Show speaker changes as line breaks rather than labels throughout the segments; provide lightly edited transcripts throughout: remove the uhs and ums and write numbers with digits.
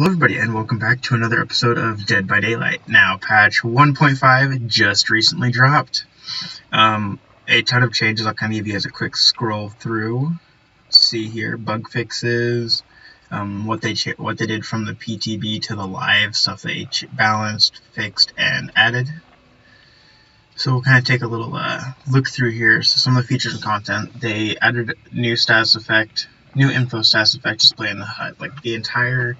Hello everybody and welcome back to another episode of Dead by Daylight. Now, patch 1.5 just recently dropped. A ton of changes. I'll kind of give you guys a quick scroll through. See here, bug fixes, what they did from the PTB to the live, stuff they balanced, fixed, and added. So we'll kind of take a little look through here. So some of the features and content. They added new status effect, new info status effect display in the HUD. Like the entire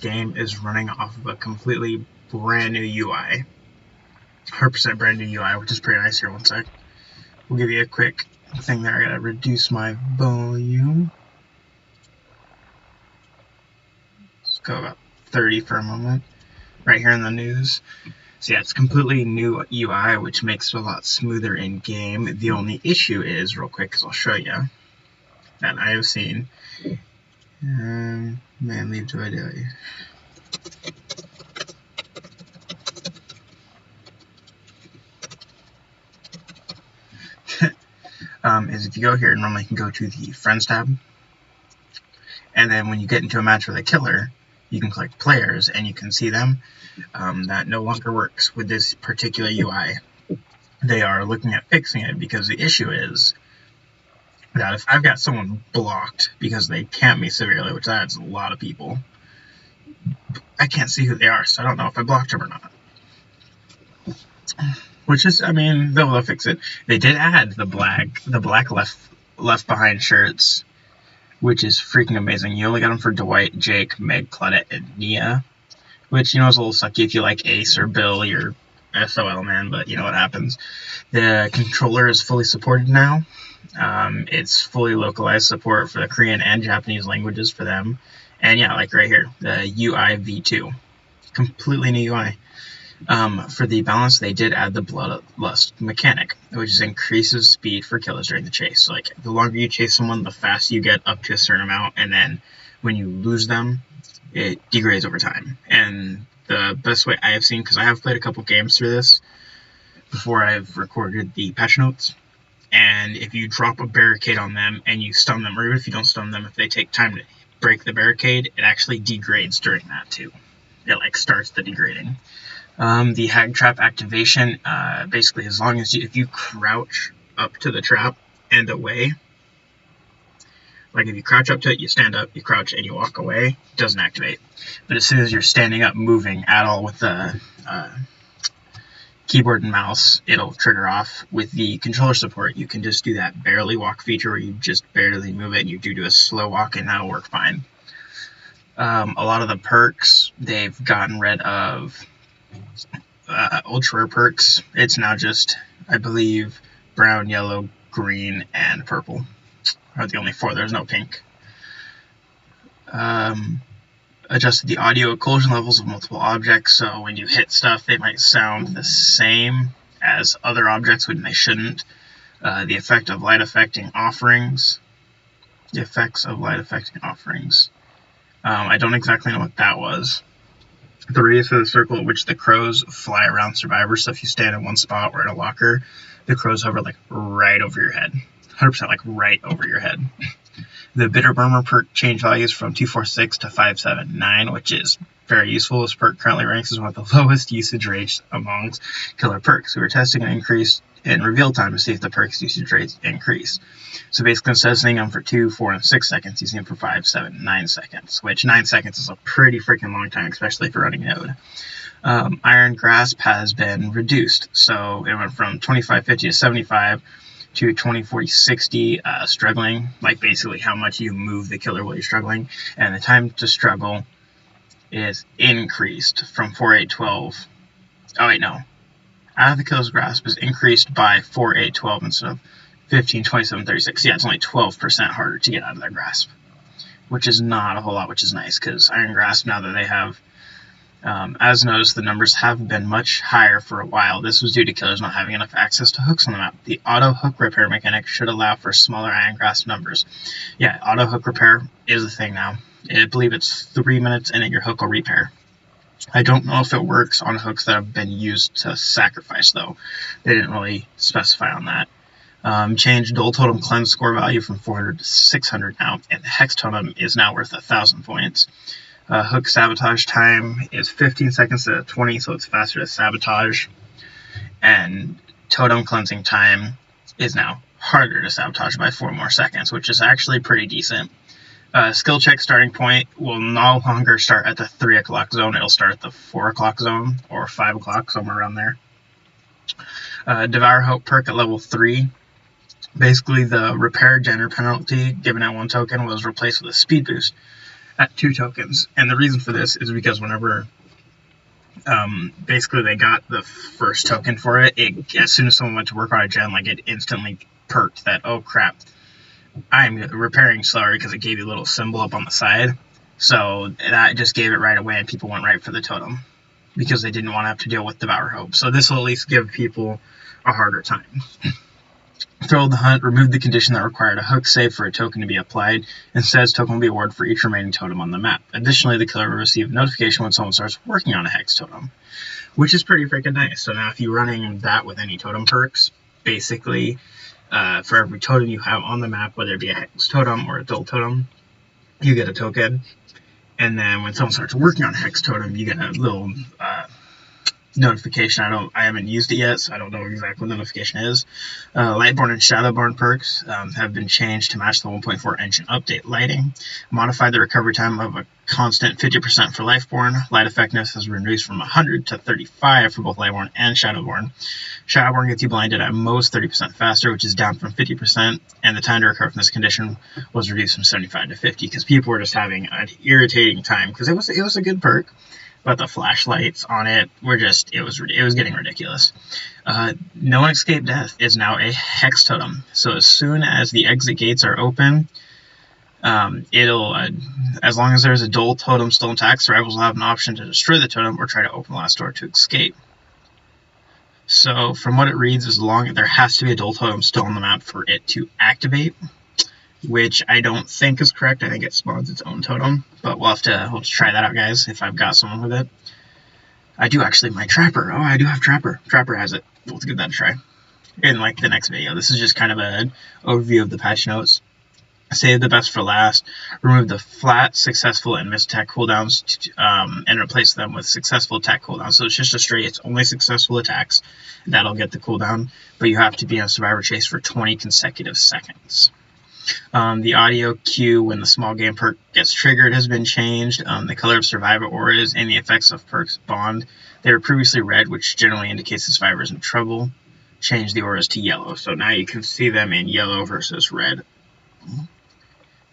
game is running off of a completely brand new UI, 100% brand new UI, which is pretty nice. Here, one sec. We'll give you a quick thing there. I gotta reduce my volume. Let's go about 30 for a moment. Right here in the news. So yeah, it's completely new UI, which makes it a lot smoother in game. The only issue is, real quick, because I'll show you, that I have seen. Man, leave to ideally. Is if you go here, normally you can go to the Friends tab, and then when you get into a match with a killer, you can click Players, and you can see them. That no longer works with this particular UI. They are looking at fixing it because the issue is that if I've got someone blocked because they camp me severely, which that's a lot of people, I can't see who they are, so I don't know if I blocked them or not. Which is, I mean, they'll fix it. They did add the black left behind shirts, which is freaking amazing. You only got them for Dwight, Jake, Meg, Claudette, and Nia, which, you know, is a little sucky if you like Ace or Bill, you're SOL, man, but you know what happens. The controller is fully supported now. It's fully localized support for the Korean and Japanese languages for them. And yeah, like right here, the UI V2. Completely new UI. For the balance, they did add the bloodlust mechanic, which increases speed for killers during the chase. So, like, the longer you chase someone, the faster you get up to a certain amount, and then when you lose them, it degrades over time. And the best way I have seen, because I have played a couple games through this before I've recorded the patch notes, and if you drop a barricade on them and you stun them, or even if you don't stun them, if they take time to break the barricade, it actually degrades during that too. It like starts the degrading. The hag trap activation, basically as long as if you crouch up to the trap and away, like if you crouch up to it, you stand up, you crouch, and you walk away, it doesn't activate. But as soon as you're standing up, moving at all with the keyboard and mouse, it'll trigger off. With the controller support, you can just do that barely walk feature where you just barely move it and you do a slow walk, and that'll work fine. A lot of the perks, they've gotten rid of ultra rare perks. It's now just, I believe, brown, yellow, green, and purple are the only four. There's no pink. Adjusted the audio occlusion levels of multiple objects, so when you hit stuff, they might sound the same as other objects when they shouldn't. The effect of light affecting offerings. The effects of light affecting offerings. I don't exactly know what that was. The radius of the circle at which the crows fly around survivors. So if you stand in one spot or in a locker, the crows hover like right over your head. 100% like right over your head. The Bitter Murmur perk change values from 246 to 579, which is very useful. This perk currently ranks as one of the lowest usage rates amongst killer perks. We were testing an increase in reveal time to see if the perk's usage rates increase. So basically, instead of seeing them for 2, 4, and 6 seconds, you see them for 5, 7, 9 seconds, which 9 seconds is a pretty freaking long time, especially if you're running node. Iron Grasp has been reduced, so it went from 2550 to 75 to 2040 60, struggling, like basically how much you move the killer while you're struggling, and the time to struggle is increased from 4812. Oh wait, no. Out of the killer's grasp is increased by 4812 instead of 15, 27, 36. Yeah, it's only 12% harder to get out of their grasp, which is not a whole lot, which is nice, because Iron Grasp, now that they have, as noticed, the numbers have been much higher for a while. This was due to killers not having enough access to hooks on the map. The auto hook repair mechanic should allow for smaller Iron Grasp numbers. Yeah, auto hook repair is a thing now. I believe it's 3 minutes and your hook will repair. I don't know if it works on hooks that have been used to sacrifice, though. They didn't really specify on that. Changed Dual Totem Cleanse score value from 400 to 600 now, and the Hex Totem is now worth 1,000 points. Hook sabotage time is 15 seconds to 20, so it's faster to sabotage. And totem cleansing time is now harder to sabotage by 4 more seconds, which is actually pretty decent. Skill check starting point will no longer start at the 3 o'clock zone. It'll start at the 4 o'clock zone or 5 o'clock, somewhere around there. Devour Hope perk at level 3. Basically, the repair gender penalty given at 1 token was replaced with a speed boost at 2 tokens. And the reason for this is because whenever basically they got the first token for it, as soon as someone went to work on a gen, like, it instantly perked that, oh crap, I'm repairing slower, because it gave you a little symbol up on the side. So that just gave it right away, and people went right for the totem because they didn't want to have to deal with Devour Hope. So this will at least give people a harder time. Thrill of the Hunt removed the condition that required a hook save for a token to be applied. Instead, token will be awarded for each remaining totem on the map. Additionally, the killer will receive a notification when someone starts working on a hex totem, which is pretty freaking nice. So now if you're running that with any totem perks, basically for every totem you have on the map, whether it be a hex totem or a dual totem, you get a token. And then when someone starts working on a hex totem, you get a little notification. I haven't used it yet, so I don't know exactly what the notification is. Lightborn and Shadowborn perks have been changed to match the 1.4 engine update lighting. Modified the recovery time of a constant 50% for Lightborn. Light effectiveness has been reduced from 100 to 35 for both Lightborn and Shadowborn. Shadowborn gets you blinded at most 30% faster, which is down from 50%, and the time to recover from this condition was reduced from 75 to 50 because people were just having an irritating time because it was a good perk. But the flashlights on it were just, it was getting ridiculous. No One Escape Death is now a hex totem. So as soon as the exit gates are open, it'll, as long as there's a dual totem still intact, survivors will have an option to destroy the totem or try to open the last door to escape. So from what it reads, there has to be a dual totem still on the map for it to activate, which I don't think is correct. I think it spawns its own totem, but we'll have to try that out, guys, if I've got someone with it. I do actually, my Trapper. Oh, I do have Trapper. Trapper has it. We'll give that a try in, like, the next video. This is just kind of an overview of the patch notes. Save the best for last. Remove the flat, successful, and missed attack cooldowns and replace them with successful attack cooldowns. So it's just a straight, it's only successful attacks. That'll get the cooldown, but you have to be on Survivor Chase for 20 consecutive seconds. The audio cue when the small game perk gets triggered has been changed. The color of survivor auras and the effects of perks bond. They were previously red, which generally indicates the survivor is in trouble. Change the auras to yellow, so now you can see them in yellow versus red,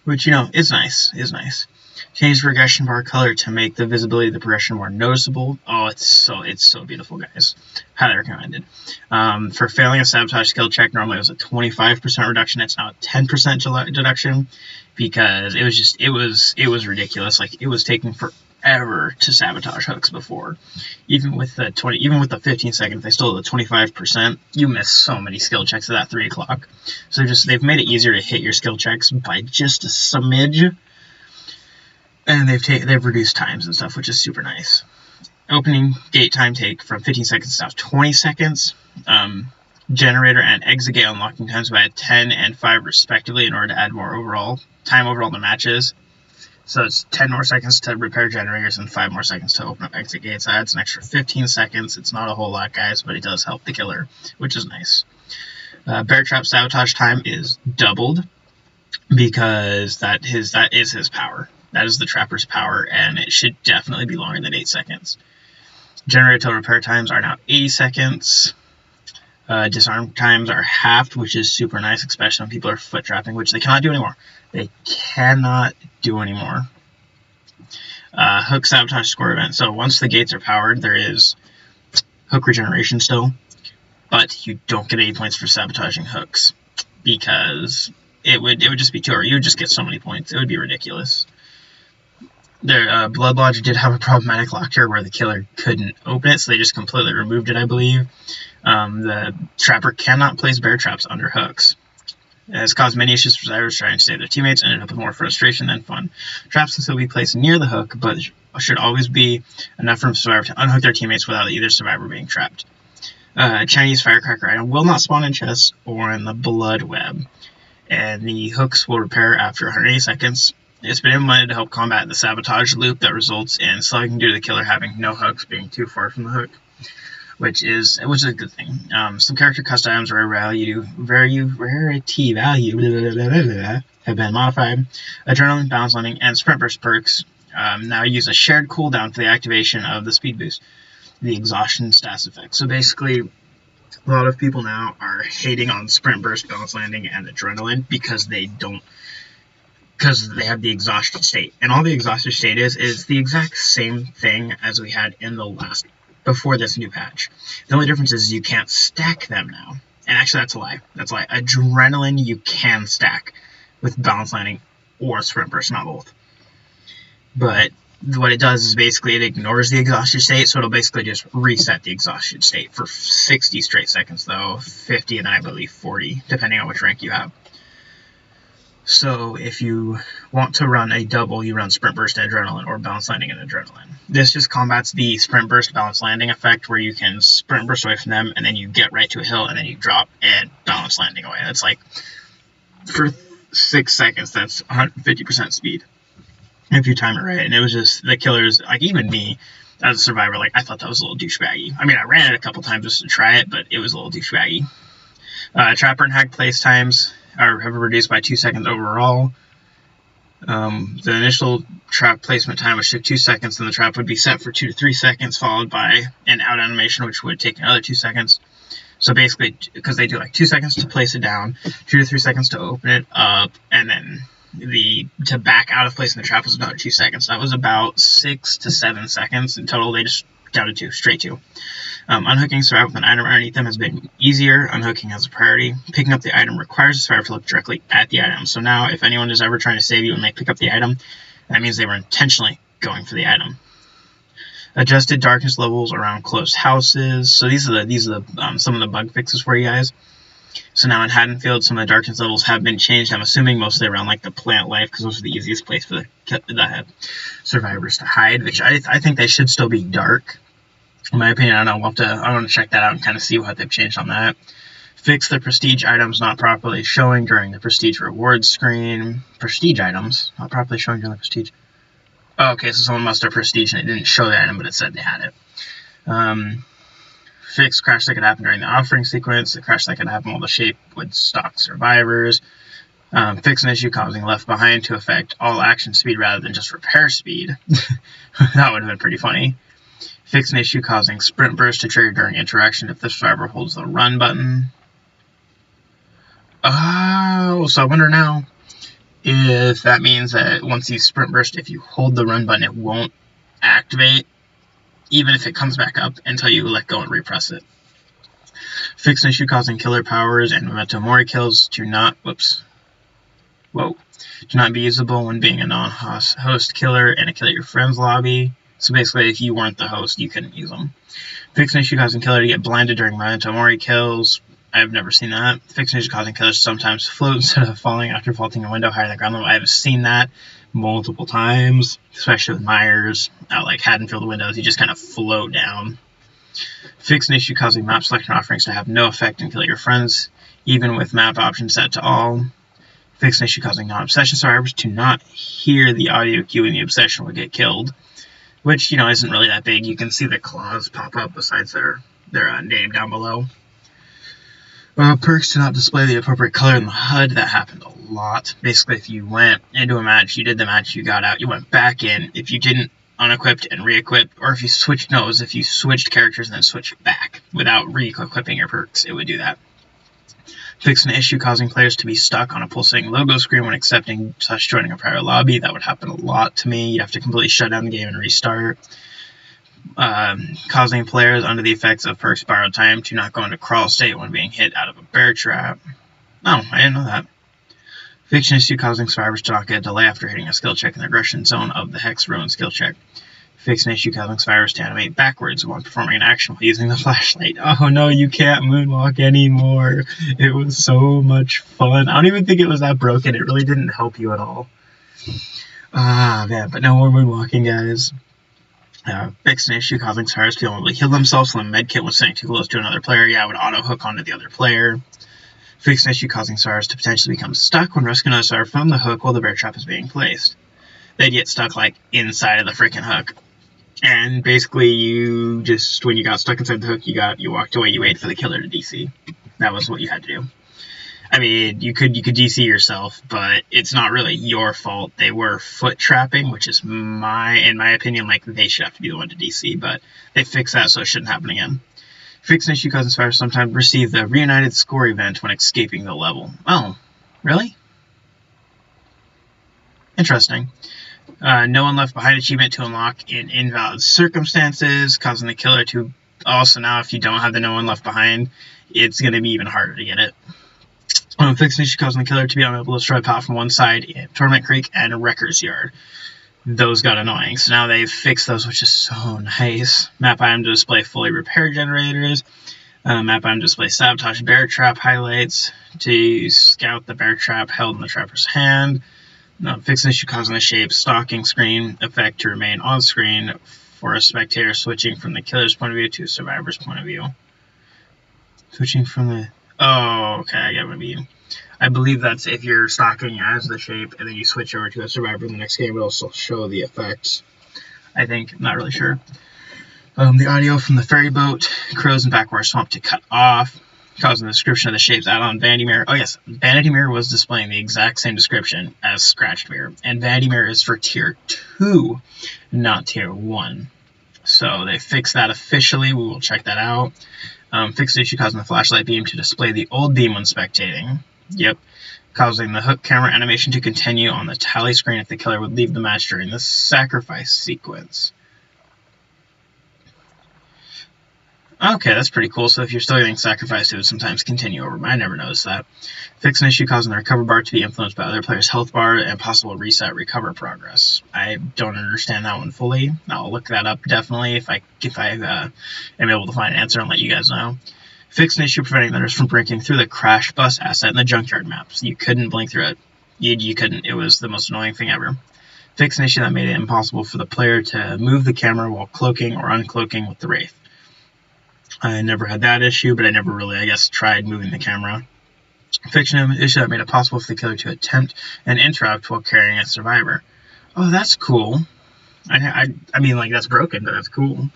which, you know, is nice. Change the progression bar color to make the visibility of the progression more noticeable. Oh, it's so beautiful, guys. Highly recommended. For failing a sabotage skill check, normally it was a 25% reduction. It's now a 10% deduction because it was ridiculous. Like, it was taking forever to sabotage hooks before. Even with the 15 seconds, they still had the 25%. You miss so many skill checks at that 3 o'clock. So they've made it easier to hit your skill checks by just a smidge. And they've reduced times and stuff, which is super nice. Opening gate time take from 15 seconds to 20 seconds. Generator and exit gate unlocking times by 10 and 5 respectively in order to add more time overall to matches. So it's 10 more seconds to repair generators and 5 more seconds to open up exit gates. That adds an extra 15 seconds. It's not a whole lot, guys, but it does help the killer, which is nice. Bear trap sabotage time is doubled because that is his power. That is the Trapper's power, and it should definitely be longer than 8 seconds. Generator to repair times are now 80 seconds. Disarm times are halved, which is super nice, especially when people are foot trapping, which they cannot do anymore. Hook sabotage score event. So once the gates are powered, there is hook regeneration still, but you don't get 80 points for sabotaging hooks because it would just be too hard. You would just get so many points. It would be ridiculous. Blood Lodge did have a problematic lock here where the killer couldn't open it, so they just completely removed it, I believe. The Trapper cannot place bear traps under hooks. It has caused many issues for survivors trying to save their teammates and ended up with more frustration than fun. Traps can still be placed near the hook, but should always be enough for a survivor to unhook their teammates without either survivor being trapped. Chinese firecracker item will not spawn in chests or in the blood web, and the hooks will repair after 180 seconds. It's been implemented to help combat the sabotage loop that results in slugging due to the killer having no hooks, being too far from the hook, which is a good thing. Some character custom items rarity value have been modified. Adrenaline, balance landing, and sprint burst perks now use a shared cooldown for the activation of the speed boost, the exhaustion stats effect. So basically, a lot of people now are hating on sprint burst, balance landing, and adrenaline because they have the exhaustion state. And all the exhaustion state is the exact same thing as we had in before this new patch. The only difference is you can't stack them now. And actually, that's a lie. Adrenaline you can stack with balance landing or sprint burst, not both. But what it does is basically it ignores the exhaustion state, so it'll basically just reset the exhaustion state for 60 straight seconds, though, 50 and then I believe 40, depending on which rank you have. So if you want to run a double, you run sprint burst adrenaline or balance landing and adrenaline. This just combats the sprint burst balance landing effect where you can sprint burst away from them and then you get right to a hill and then you drop and balance landing away. That's like, for 6 seconds, that's 150% speed if you time it right. And it was just, the killers, like even me as a survivor, like I thought that was a little douchebaggy. I mean, I ran it a couple times just to try it, but it was a little douchebaggy. Trapper and hack place times have reduced by 2 seconds overall. The initial trap placement time would take 2 seconds, and the trap would be set for 2 to 3 seconds, followed by an out animation, which would take another 2 seconds. So basically, because they do like 2 seconds to place it down, 2 to 3 seconds to open it up, and then to back out of placing the trap was another 2 seconds. That was about 6 to 7 seconds in total. They just down to straight 2. Unhooking survivor with an item underneath them has been easier. Unhooking has a priority. Picking up the item requires the survivor to look directly at the item. So now, if anyone is ever trying to save you and they pick up the item, that means they were intentionally going for the item. Adjusted darkness levels around closed houses. So these are some of the bug fixes for you guys. So now in Haddonfield, some of the darkness levels have been changed. I'm assuming mostly around like the plant life, because those are the easiest place for the survivors to hide. Which I think they should still be dark. In my opinion, I don't know. I want to check that out and kind of see what they've changed on that. Fix the prestige items not properly showing during the prestige rewards screen. Prestige items not properly showing during the prestige. Oh, okay, so someone must have prestige and it didn't show the item, but it said they had it. Fix crash that could happen during the offering sequence. The crash that could happen while the shape would stalk survivors. Fix an issue causing left behind to affect all action speed rather than just repair speed. That would have been pretty funny. Fix an issue causing sprint burst to trigger during interaction if the survivor holds the run button. Oh, so I wonder now if that means that once you sprint burst, if you hold the run button, it won't activate, even if it comes back up until you let go and repress it. Fix an issue causing killer powers and memento mori kills to not be usable when being a non-host killer in a kill your friends lobby. So basically, if you weren't the host, you couldn't use them. Fix an issue causing killer to get blinded during memento mori kills. I've never seen that. Fix an issue causing killers to sometimes float instead of falling after vaulting a window higher than ground level. I've seen that multiple times, especially with Myers. Out like Haddonfield windows, you just kind of float down. Fix an issue causing map selection offerings to have no effect and kill your friends, even with map options set to all. Fix an issue causing non-obsession survivors to not hear the audio cue when the obsession would get killed, which, isn't really that big. You can see the claws pop up besides their name down below. Perks to not display the appropriate color in the HUD. That happened a lot. Basically, if you went into a match, you did the match, you got out, you went back in. If you didn't unequipped and re-equip, or if you switched characters and then switched back without re-equipping your perks, it would do that. Fix an issue causing players to be stuck on a pulsating logo screen when accepting / joining a private lobby. That would happen a lot to me. You'd have to completely shut down the game and restart. Causing players under the effects of perks borrowed time to not go into crawl state when being hit out of a bear trap. Oh, I didn't know that. Fix an issue causing survivors to not get a delay after hitting a skill check in the aggression zone of the Hex Ruin skill check. Fix an issue causing survivors to animate backwards when performing an action while using the flashlight. Oh no, you can't moonwalk anymore. It was so much fun. I don't even think it was that broken. It really didn't help you at all. Man, but no more moonwalking, guys. Fix an issue causing survivors to be able to heal themselves when the medkit was sitting too close to another player. Yeah, it would auto-hook onto the other player. Fix an issue causing survivors to potentially become stuck when rescuing another survivor from the hook while the bear trap is being placed. they'd get stuck like inside of the freaking hook. And basically, you just, when you got stuck inside the hook, you walked away, you waited for the killer to DC. That was what you had to do. I mean, you could DC yourself, but it's not really your fault. They were foot trapping, which is in my opinion, like they should have to be the one to DC, but they fixed that so it shouldn't happen again. Fixed issue causing survivors sometimes receive the reunited score event when escaping the level. Oh, really? Interesting. No one left behind achievement to unlock in invalid circumstances, causing the killer to also now, if you don't have the no one left behind, it's going to be even harder to get it. Fixed issue causing the killer to be unable to destroy a path from one side in Torment Creek and Wrecker's Yard. Those got annoying, so now they've fixed those, which is so nice. Map item to display fully repaired generators. Map item to display sabotage bear trap highlights to scout the bear trap held in the trapper's hand. Fixed issue causing the shape stalking screen effect to remain on screen for a spectator switching from the killer's point of view to a survivor's point of view. Switching from the... Oh, okay, I get what you mean. I believe that's if you're stalking as the shape and then you switch over to a survivor in the next game, it'll still show the effects. I think. I'm not really sure. The audio from the ferry boat, crows and backwater swamp to cut off, causing the description of the shapes add-on Vanity Mirror. Oh yes, Vanity Mirror was displaying the exact same description as Scratched Mirror, and Vanity Mirror is for Tier 2, not Tier 1. So they fixed that officially. We will check that out. Fixed issue causing the flashlight beam to display the old beam when spectating. Yep. Causing the hook camera animation to continue on the tally screen if the killer would leave the match during the sacrifice sequence. Okay, that's pretty cool. So if you're still getting sacrificed, it would sometimes continue over. I never noticed that. Fix an issue causing the recover bar to be influenced by other players' health bar and possible reset recover progress. I don't understand that one fully. I'll look that up definitely if I am able to find an answer and let you guys know. Fix an issue preventing others from breaking through the crash bus asset in the junkyard maps. You couldn't blink through it. You couldn't. It was the most annoying thing ever. Fix an issue that made it impossible for the player to move the camera while cloaking or uncloaking with the Wraith. I never had that issue, but I never really, I guess, tried moving the camera. Fix an issue that made it possible for the killer to attempt and interrupt while carrying a survivor. Oh, that's cool. I mean, like, that's broken, but that's cool.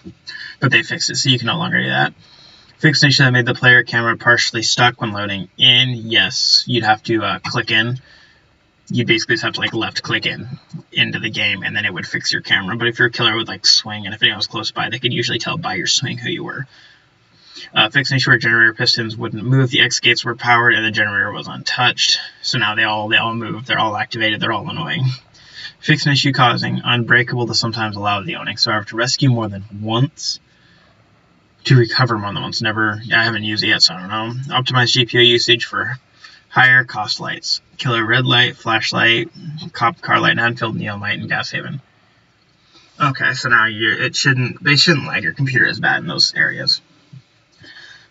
But they fixed it, so you can no longer do that. Fix an issue that made the player camera partially stuck when loading in. Yes, you'd have to click in. You basically just have to, like, left-click into the game, and then it would fix your camera. But if your killer would, like, swing, and if anyone was close by, they could usually tell by your swing who you were. Fix an issue where generator pistons wouldn't move, the X gates were powered, and the generator was untouched. So now they all move, they're all activated, they're all annoying. Fix an issue causing Unbreakable to sometimes allow the owning survivor to rescue more than once, to recover more than once. I haven't used it yet, so I don't know. Optimize GPU usage for higher cost lights. Killer red light, flashlight, cop car light, Anfield, neon light, and gas haven. Okay, so now they shouldn't lag your computer as bad in those areas.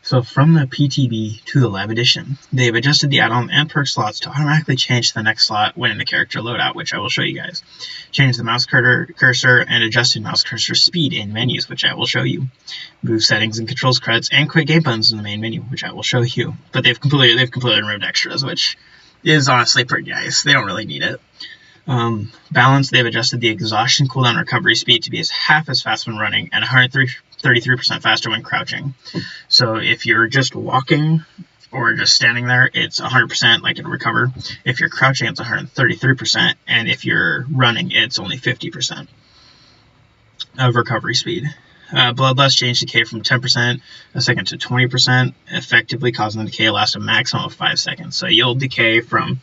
So from the PTB to the Lab Edition, they've adjusted the add-on and perk slots to automatically change to the next slot when in the character loadout, which I will show you guys. Change the mouse cursor and adjusted mouse cursor speed in menus, which I will show you. Move settings and controls credits and quick game buttons in the main menu, which I will show you. But they've completely removed extras, which is honestly pretty nice. They don't really need it. Balance, they've adjusted the exhaustion cooldown recovery speed to be half as fast when running and 33% faster when crouching. So if you're just walking or just standing there, it's 100% like it'll recover. If you're crouching, it's 133%, and if you're running, it's only 50% of recovery speed. Bloodlust changed decay from 10% a second to 20%, effectively causing the decay to last a maximum of 5 seconds. So you'll decay from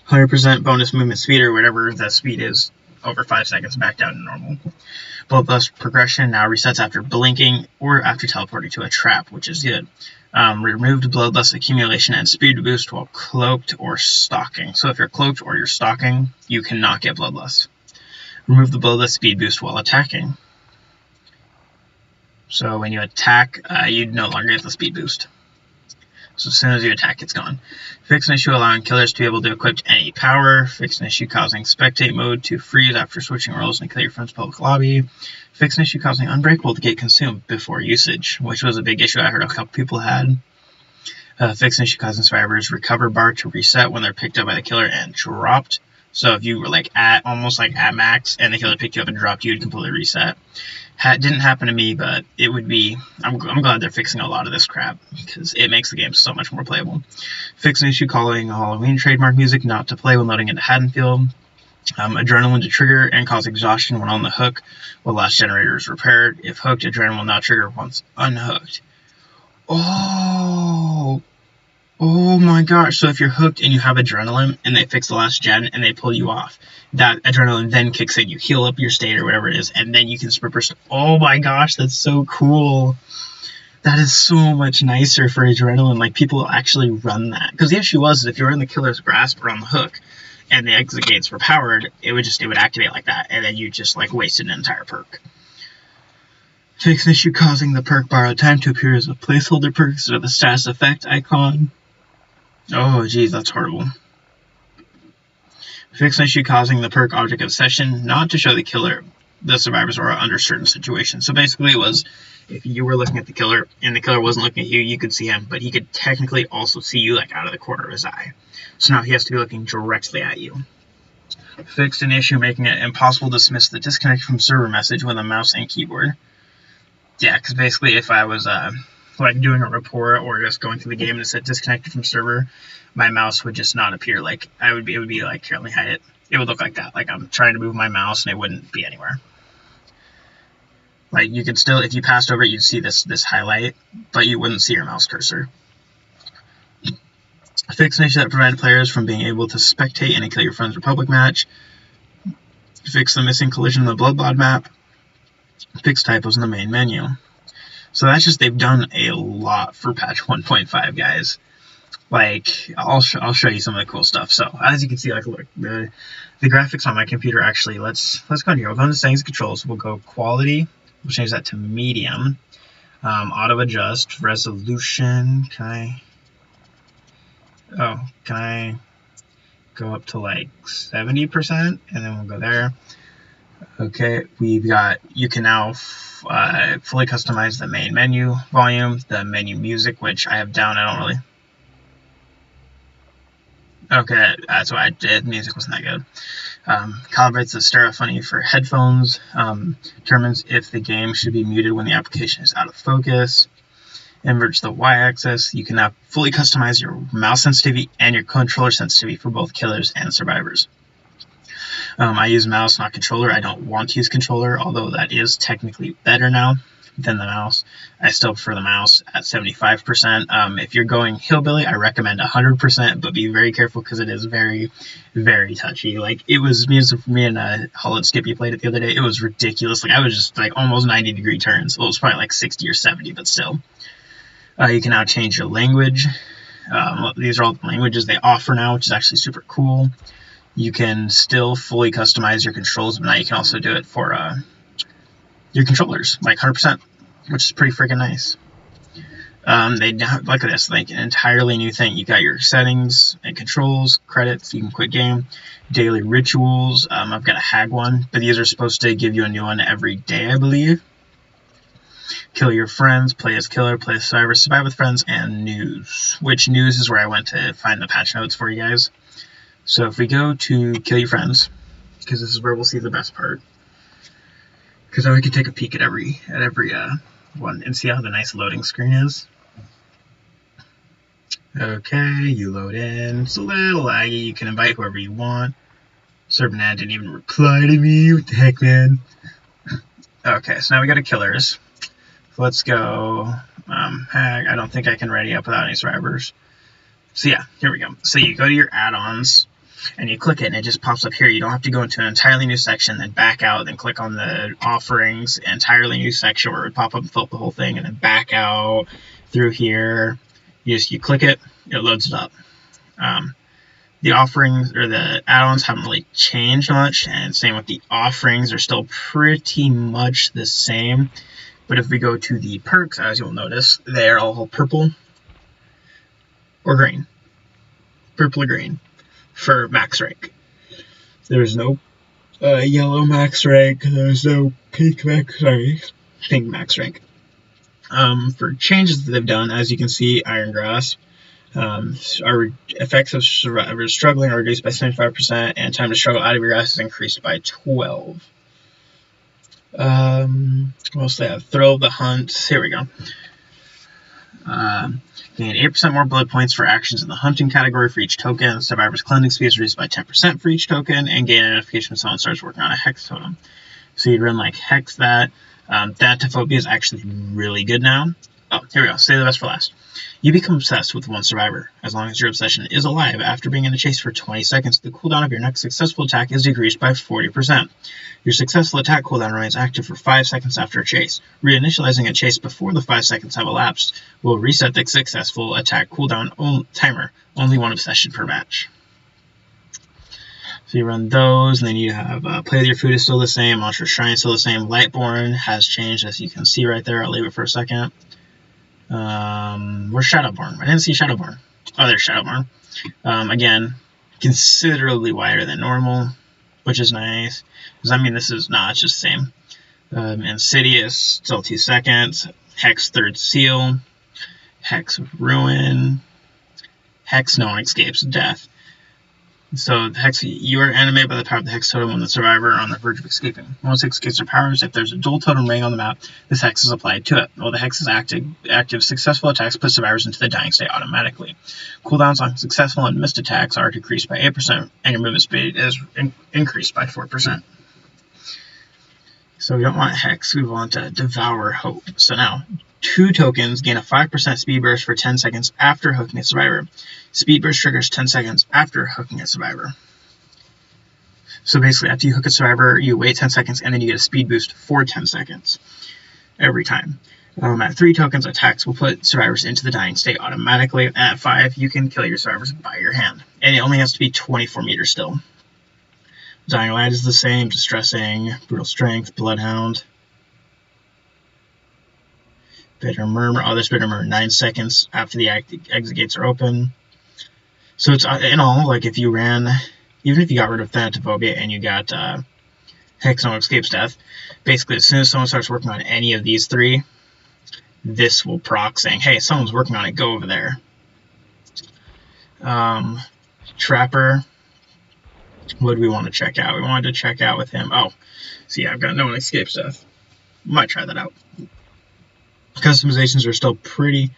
100% bonus movement speed or whatever that speed is over 5 seconds back down to normal. Bloodlust progression now resets after blinking or after teleporting to a trap, which is good. Removed bloodlust accumulation and speed boost while cloaked or stalking. So if you're cloaked or you're stalking, you cannot get bloodlust. Remove the bloodlust speed boost while attacking. So when you attack, you no longer get the speed boost. So as soon as you attack, it's gone. Fix an issue allowing killers to be able to equip any power. Fix an issue causing spectate mode to freeze after switching roles in a clear friend's public lobby. Fix an issue causing Unbreakable to get consumed before usage, which was a big issue I heard a couple people had. Fix an issue causing survivors recover bar to reset when they're picked up by the killer and dropped. So if you were like almost like at max and the killer picked you up and dropped you, it'd completely reset. Didn't happen to me, but it would be. I'm glad they're fixing a lot of this crap because it makes the game so much more playable. Fix an issue calling Halloween trademark music not to play when loading into Haddonfield. Adrenaline to trigger and cause exhaustion when on the hook while last generator is repaired. If hooked, adrenaline will not trigger once unhooked. Oh my gosh. So if you're hooked and you have adrenaline and they fix the last gen and they pull you off, that adrenaline then kicks in. You heal up your state or whatever it is, and then you can sprint burst. Oh my gosh, that's so cool. That is so much nicer for adrenaline. Like, people actually run that. Because the issue was, if you were in the killer's grasp or on the hook, and the exit gates were powered, it would activate like that, and then you just like wasted an entire perk. Fix an issue causing the perk borrowed time to appear as a placeholder perk instead of the status effect icon. Oh geez, that's horrible. Fix an issue causing the perk object obsession not to show the survivors or under certain situations. So basically it was, if you were looking at the killer and the killer wasn't looking at you, you could see him, but he could technically also see you like out of the corner of his eye. So now he has to be looking directly at you. Fixed an issue making it impossible to dismiss the disconnect from server message with a mouse and keyboard. Yeah, because basically if I was like doing a report or just going through the game and it said disconnected from server, my mouse would just not appear. Like it would be like, here, let me hide it. It would look like that. Like I'm trying to move my mouse and it wouldn't be anywhere. Like you could still, if you passed over it, you'd see this highlight, but you wouldn't see your mouse cursor. Fix an issue that prevented players from being able to spectate any Kill Your Friends Republic match. Fix the missing collision in the Bloodbath map. Fix typos in the main menu. So that's just, they've done a lot for patch 1.5, guys. Like, I'll show you some of the cool stuff. So, as you can see, like, look, the graphics on my computer actually, let's go in here. We'll go into settings and controls. We'll go quality. We'll change that to medium. Auto adjust. Resolution. Can I go up to like 70%? And then we'll go there. Okay, we've got, you can now fully customize the main menu volume, the menu music, which I have down. I don't really. Okay, that's why I did. Music wasn't that good. Calibrates the stereophony for headphones. Determines if the game should be muted when the application is out of focus. Inverts the y-axis. You can now fully customize your mouse sensitivity and your controller sensitivity for both killers and survivors. I use mouse, not controller. I don't want to use controller, although that is technically better now than the mouse. I still prefer the mouse at 75%. If you're going hillbilly, I recommend 100%, but be very careful because it is very, very touchy. Like, it was me and Holland Skippy played it the other day. It was ridiculous. Like, I was just like almost 90-degree turns. Well, it was probably like 60 or 70, but still. You can now change your language. These are all the languages they offer now, which is actually super cool. You can still fully customize your controls, but now you can also do it for your controllers, like 100%, which is pretty freaking nice. They look at this, like an entirely new thing. You got your settings and controls, credits, you can quit game, daily rituals. I've got a hag one, but these are supposed to give you a new one every day, I believe. Kill your friends, play as killer, play as survivor, survive with friends, and news. Which news is where I went to find the patch notes for you guys. So if we go to kill your friends, because this is where we'll see the best part. Because now we can take a peek at every one and see how the nice loading screen is. Okay, you load in. It's a little laggy. You can invite whoever you want. Servant didn't even reply to me. What the heck, man? Okay, so now we go to killers. So let's go. Hag. I don't think I can ready up without any survivors. So yeah, here we go. So you go to your add-ons and you click it and it just pops up here. You don't have to go into an entirely new section, then back out, then click on the offerings, entirely new section where it would pop up and fill up the whole thing, and then back out through here. You click it, it loads it up. The offerings or the add-ons haven't really changed much, and same with the offerings are still pretty much the same. But if we go to the perks, as you'll notice, they're all purple or green. Purple or green for max rank. There's no yellow max rank. There's no pink max rank. For changes that they've done, as you can see, Iron Grasp. Our effects of survivors struggling are reduced by 75%, and time to struggle out of your grass is increased by 12. What else do they have? Thrill of the Hunt. Here we go. Gain 8% more blood points for actions in the hunting category for each token. Survivor's cleansing speed is reduced by 10% for each token, and gain identification when someone starts working on a hex totem. So you'd run like hex that. Thanatophobia is actually really good now. Oh, here we go. Save the best for last. You become obsessed with one survivor. As long as your obsession is alive after being in a chase for 20 seconds, the cooldown of your next successful attack is decreased by 40%. Your successful attack cooldown remains active for 5 seconds after a chase. Reinitializing a chase before the 5 seconds have elapsed will reset the successful attack cooldown timer. Only one obsession per match. So you run those, and then you have Play With Your Food is still the same, Monstrous Shrine is still the same, Lightborn has changed, as you can see right there. I'll leave it for a second. Where's Shadowborn? I didn't see Shadowborn. Oh, there's Shadowborn. Again, considerably wider than normal, which is nice. Because, I mean, this is not, it's just the same. Insidious, still 2 seconds. Hex Third Seal. Hex Ruin. Hex No One Escapes Death. So, the Hex, you are animated by the power of the Hex Totem when the survivor are on the verge of escaping. Once it escapes their powers, if there's a dual totem ring on the map, this Hex is applied to it. While the Hex is active, successful attacks put survivors into the dying state automatically. Cooldowns on successful and missed attacks are decreased by 8%, and your movement speed is increased by 4%. So we don't want Hex, we want Devour Hope. So now, 2 tokens gain a 5% speed burst for 10 seconds after hooking a survivor. Speed burst triggers 10 seconds after hooking a survivor. So basically, after you hook a survivor, you wait 10 seconds, and then you get a speed boost for 10 seconds every time. At 3 tokens, attacks will put survivors into the dying state automatically. And at 5, you can kill your survivors by your hand. And it only has to be 24 meters still. Dying Light is the same, Distressing, Brutal Strength, Bloodhound. Bitter Murmur. Oh, there's Bitter Murmur. 9 seconds after the exit gates are open. So it's, in all, like if you ran, even if you got rid of Thanatophobia and you got Hex No One Escapes Death, basically as soon as someone starts working on any of these 3, this will proc saying, hey, someone's working on it, go over there. Trapper. What do we want to check out? We wanted to check out with him. Oh, see, I've got No One Escapes Death. Might try that out. Customizations are still pretty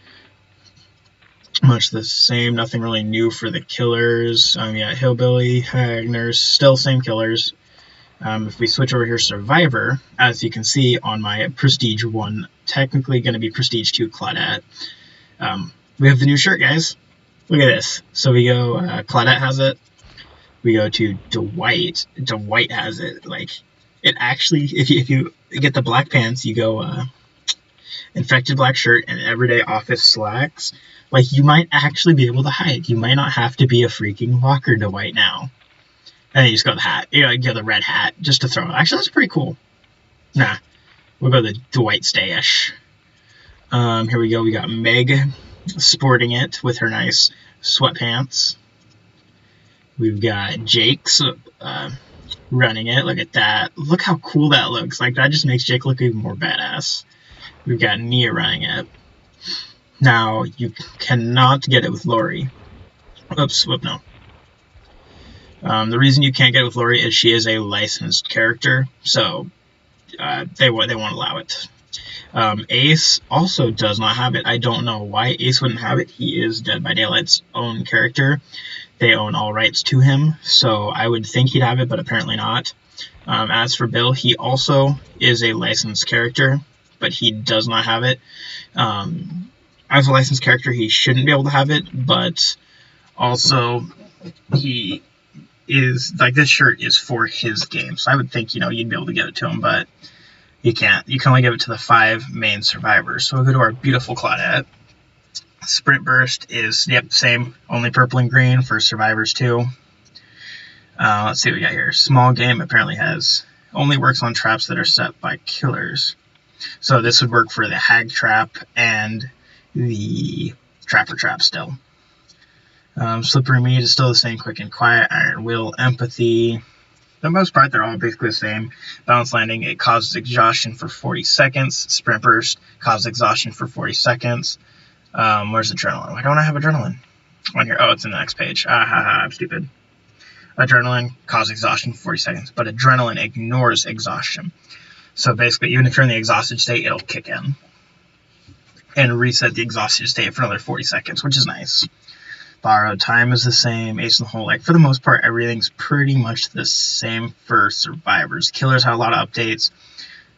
much the same. Nothing really new for the killers. Yeah, Hillbilly, Hagner's, still same killers. If we switch over here, Survivor, as you can see on my Prestige 1, technically going to be Prestige 2 Claudette. We have the new shirt, guys. Look at this. So we go, Claudette has it. We go to Dwight. Dwight has it. Like, it actually, if you get the black pants, you go Infected black shirt and everyday office slacks. Like, you might actually be able to hide. You might not have to be a freaking walker Dwight now. And then you just go the hat. You know, you go the red hat just to throw it. Actually, that's pretty cool. Nah, we'll go the Dwight stash. Here we go. We got Meg sporting it with her nice sweatpants. We've got Jake's running it. Look at that. Look how cool that looks. Like, that just makes Jake look even more badass. We've got Nia running it. Now, you cannot get it with Lori. Oops, whoop, no. The reason you can't get it with Lori is she is a licensed character, so they won't allow it. Ace also does not have it. I don't know why Ace wouldn't have it. He is Dead by Daylight's own character. They own all rights to him, so I would think he'd have it, but apparently not. As for Bill, he also is a licensed character, but he does not have it. As a licensed character, he shouldn't be able to have it, but also he is, like, this shirt is for his game, so I would think, you know, you'd be able to give it to him, but you can't. You can only give it to the 5 main survivors. So we'll go to our beautiful Claudette. Sprint Burst is, yep, same, only purple and green for survivors too. Let's see what we got here. Small game apparently only works on traps that are set by killers. So this would work for the Hag Trap and the Trapper Trap still. Slippery Meat is still the same, quick and quiet. Iron Will, Empathy. For the most part, they're all basically the same. Balance Landing, it causes exhaustion for 40 seconds. Sprint Burst causes exhaustion for 40 seconds. Where's Adrenaline? Why don't I have Adrenaline? on here. Oh, it's in the next page. I'm stupid. Adrenaline causes exhaustion for 40 seconds, but adrenaline ignores exhaustion. So basically, even if you're in the exhausted state, it'll kick in and reset the exhausted state for another 40 seconds, which is nice. Borrowed time is the same. Ace in the hole. Like, for the most part, everything's pretty much the same for survivors. Killers had a lot of updates.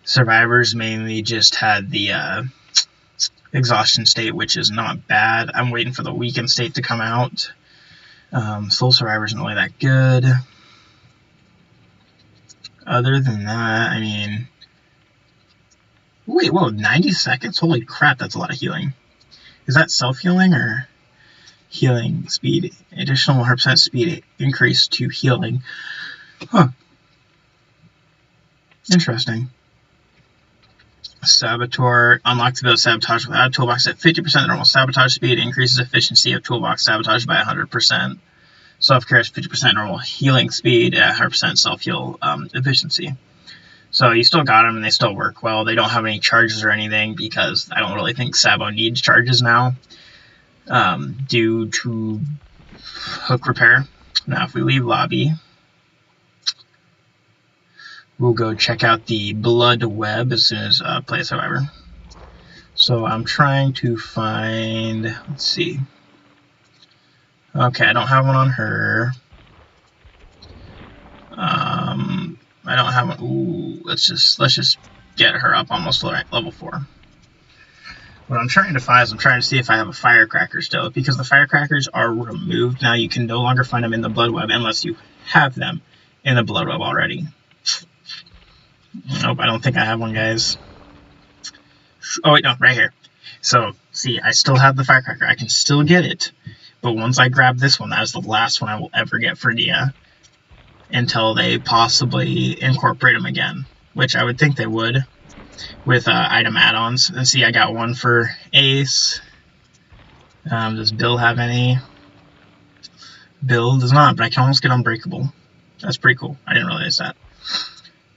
Survivors mainly just had the exhaustion state, which is not bad. I'm waiting for the weakened state to come out. Soul Survivor isn't really that good. Other than that, I mean... Wait, whoa, 90 seconds? Holy crap, that's a lot of healing. Is that self-healing or healing speed? Additional 100% speed increase to healing. Huh. Interesting. Saboteur unlocks the ability to sabotage without a toolbox at 50% normal sabotage speed, increases efficiency of toolbox sabotage by 100%. Self-care is 50% normal healing speed at 100% self-heal efficiency. So you still got them and they still work well. They don't have any charges or anything because I don't really think Sabo needs charges now due to hook repair. Now if we leave lobby, we'll go check out the blood web as soon as play a survivor. So I'm trying to find, let's see. Okay, I don't have one on her. I don't have one. Ooh, let's just get her up almost level 4. What I'm trying to find is I'm trying to see if I have a firecracker still, because the firecrackers are removed now. You can no longer find them in the blood web unless you have them in the blood web already. Nope, I don't think I have one, guys. Oh wait, no, right here. So see, I still have the firecracker. I can still get it, but once I grab this one, that is the last one I will ever get for Nia. Until they possibly incorporate them again, which I would think they would with item add-ons. And see, I got one for Ace. Does Bill have any? Bill does not, but I can almost get Unbreakable. That's pretty cool. I didn't realize that.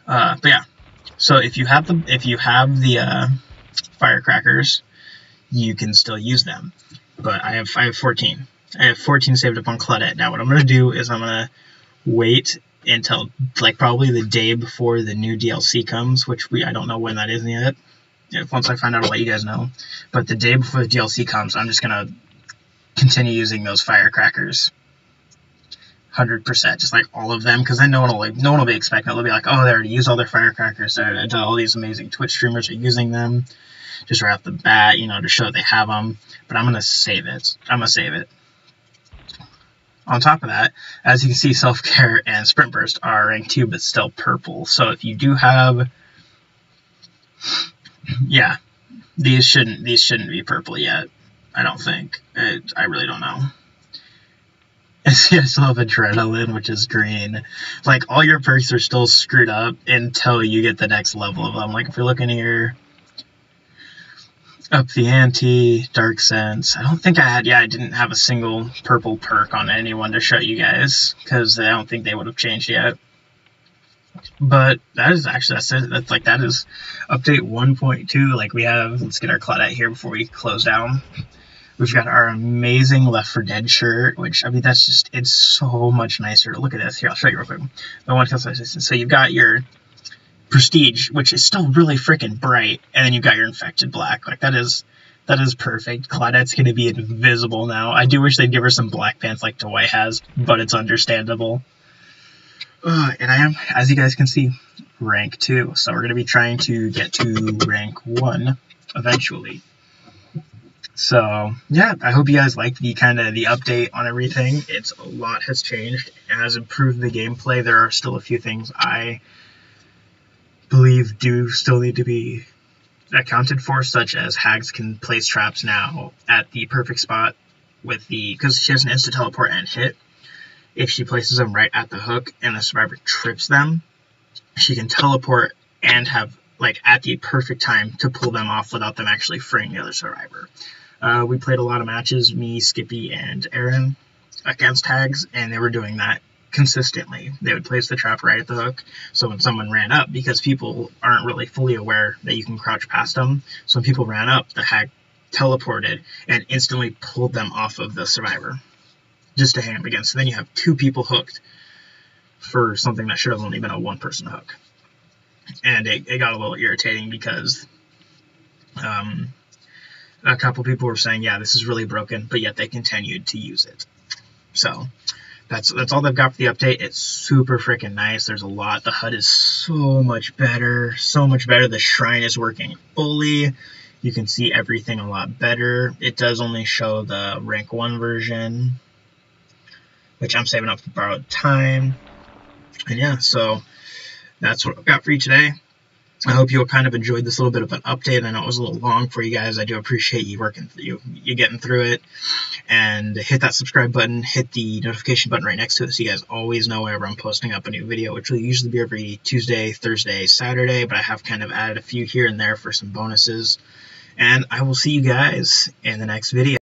But yeah, so if you have the firecrackers, you can still use them. But I have 14. I have 14 saved up on Claudette. Now what I'm gonna do is I'm gonna wait until like probably the day before the new DLC comes, which I don't know when that is yet. Once I find out, I'll let you guys know. But the day before the DLC comes, I'm just gonna continue using those firecrackers, 100%, just like all of them, because then no one will be expecting it. They'll be like, oh, they already used all their firecrackers. All these amazing Twitch streamers are using them just right off the bat, to show that they have them. But I'm gonna save it. On top of that, as you can see, Self-Care and Sprint Burst are ranked 2, but still purple. So if you do have... Yeah, these shouldn't be purple yet, I don't think. I really don't know. And see, I still have Adrenaline, which is green. Like, all your perks are still screwed up until you get the next level of them. Like, if you're looking here... Up the Ante, Dark Sense. I don't think I didn't have a single purple perk on anyone to show you guys, because I don't think they would have changed yet. But that is actually, that is update 1.2. Like, we have, let's get our Claudette here before we close down. We've got our amazing Left 4 Dead shirt, which, I mean, it's so much nicer. Look at this. Here, I'll show you real quick. So you've got your Prestige, which is still really freaking bright, and then you've got your Infected Black. Like, that is perfect. Claudette's going to be invisible now. I do wish they'd give her some black pants like Dwight has, but it's understandable. And I am, as you guys can see, rank 2. So we're going to be trying to get to rank 1 eventually. So, yeah, I hope you guys liked the update on everything. A lot has changed. It has improved the gameplay. There are still a few things I believe do still need to be accounted for, such as Hags can place traps now at the perfect spot because she has an instant teleport and hit. If she places them right at the hook and the survivor trips them, she can teleport and have, like, at the perfect time to pull them off without them actually freeing the other survivor. We played a lot of matches, me, Skippy, and Aaron, against Hags, and they were doing that consistently. They would place the trap right at the hook, so when someone ran up, because people aren't really fully aware that you can crouch past them, so when people ran up, the Hag teleported and instantly pulled them off of the survivor. just to hang them against. So then you have 2 people hooked for something that should have only been a 1-person hook. And it got a little irritating because a couple people were saying, yeah, this is really broken, but yet they continued to use it. So that's all they've got for the update. It's super freaking nice. There's a lot. The HUD is so much better. The shrine is working fully. You can see everything a lot better. It does only show the rank 1 version, which I'm saving up for borrowed time. And yeah, so that's what I've got for you today. I hope you all kind of enjoyed this little bit of an update. I know it was a little long for you guys. I do appreciate you getting through it. And hit that subscribe button, hit the notification button right next to it so you guys always know whenever I'm posting up a new video, which will usually be every Tuesday, Thursday, Saturday, but I have kind of added a few here and there for some bonuses. And I will see you guys in the next video.